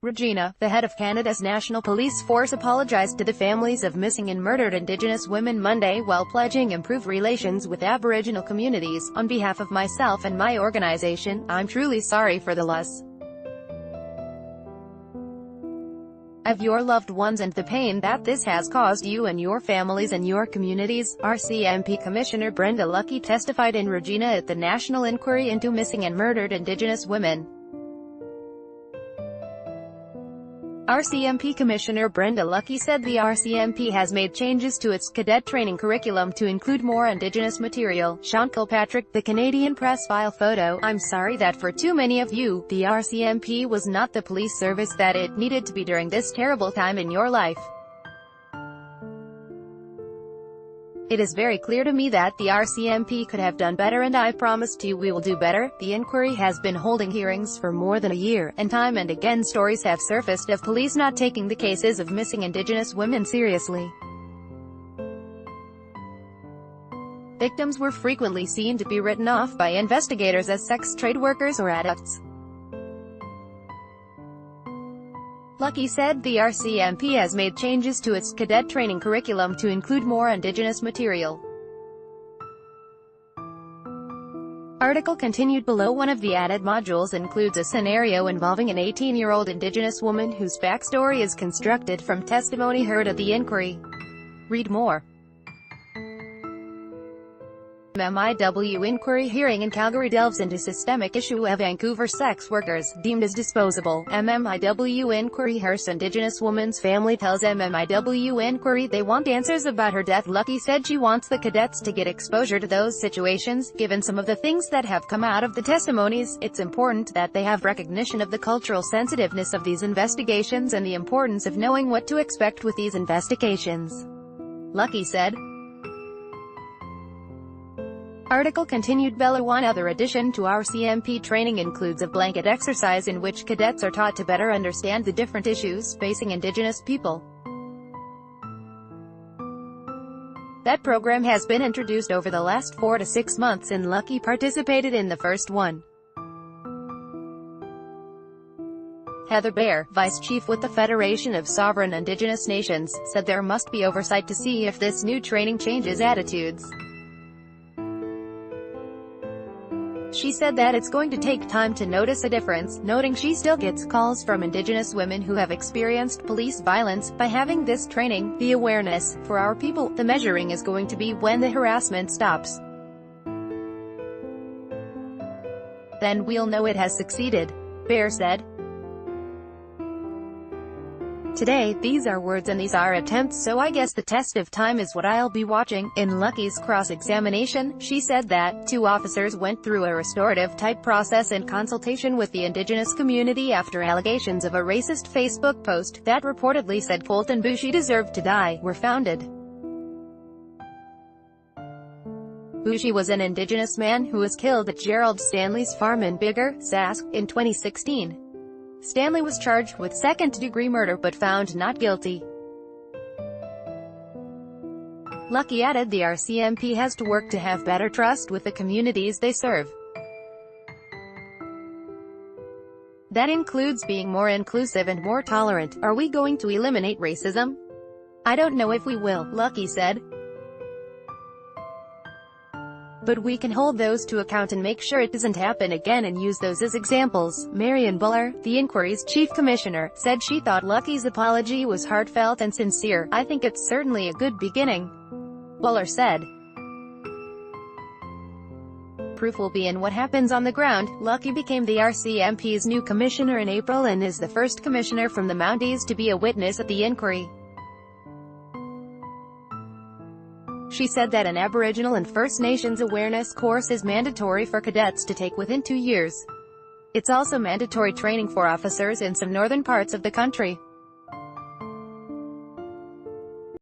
Regina, the head of Canada's National Police Force, apologized to the families of missing and murdered Indigenous women Monday while pledging improved relations with Aboriginal communities. "On behalf of myself and my organization, I'm truly sorry for the loss of your loved ones and the pain that this has caused you and your families and your communities," RCMP Commissioner Brenda Lucki testified in Regina at the National Inquiry into Missing and Murdered Indigenous Women. RCMP Commissioner Brenda Lucki said the RCMP has made changes to its cadet training curriculum to include more Indigenous material. Sean Kilpatrick, the Canadian Press file photo. "I'm sorry that for too many of you, the RCMP was not the police service that it needed to be during this terrible time in your life. It is very clear to me that the RCMP could have done better, and I promised you we will do better." The inquiry has been holding hearings for more than a year, and time and again stories have surfaced of police not taking the cases of missing Indigenous women seriously. Victims were frequently seen to be written off by investigators as sex trade workers or addicts. Lucki said the RCMP has made changes to its cadet training curriculum to include more Indigenous material. Article continued below. One of the added modules includes a scenario involving an 18-year-old Indigenous woman whose backstory is constructed from testimony heard at the inquiry. Read more. MMIW inquiry hearing in Calgary delves into systemic issue of Vancouver sex workers deemed as disposable. MMIW inquiry hears Indigenous woman's family tells MMIW inquiry they want answers about her death. Lucki said she wants the cadets to get exposure to those situations. Given some of the things that have come out of the testimonies, it's important that they have recognition of the cultural sensitiveness of these investigations and the importance of knowing what to expect with these investigations, Lucki said. Article continued below. One other addition to RCMP training includes a blanket exercise in which cadets are taught to better understand the different issues facing Indigenous people. That program has been introduced over the last 4 to 6 months, and Lucki participated in the first one. Heather Baer, vice chief with the Federation of Sovereign Indigenous Nations, said there must be oversight to see if this new training changes attitudes. She said that it's going to take time to notice a difference, noting she still gets calls from Indigenous women who have experienced police violence. By having this training, the awareness, for our people, the measuring is going to be when the harassment stops. Then we'll know it has succeeded, Baer said. Today, these are words and these are attempts, so I guess the test of time is what I'll be watching. In Lucki's cross-examination, she said that 2 officers went through a restorative-type process in consultation with the Indigenous community after allegations of a racist Facebook post that reportedly said Colton Bushey deserved to die were founded. Bushey was an Indigenous man who was killed at Gerald Stanley's farm in Biggar, Sask, in 2016. Stanley was charged with second-degree murder but found not guilty. Lucki added the RCMP has to work to have better trust with the communities they serve. That includes being more inclusive and more tolerant. Are we going to eliminate racism? I don't know if we will, Lucki said. But we can hold those to account and make sure it doesn't happen again and use those as examples. Marian Buller, the inquiry's chief commissioner, said she thought Lucki's apology was heartfelt and sincere. I think it's certainly a good beginning, Buller said. Proof will be in what happens on the ground. Lucki became the RCMP's new commissioner in April and is the first commissioner from the Mounties to be a witness at the inquiry. She said that an Aboriginal and First Nations awareness course is mandatory for cadets to take within 2 years. It's also mandatory training for officers in some northern parts of the country.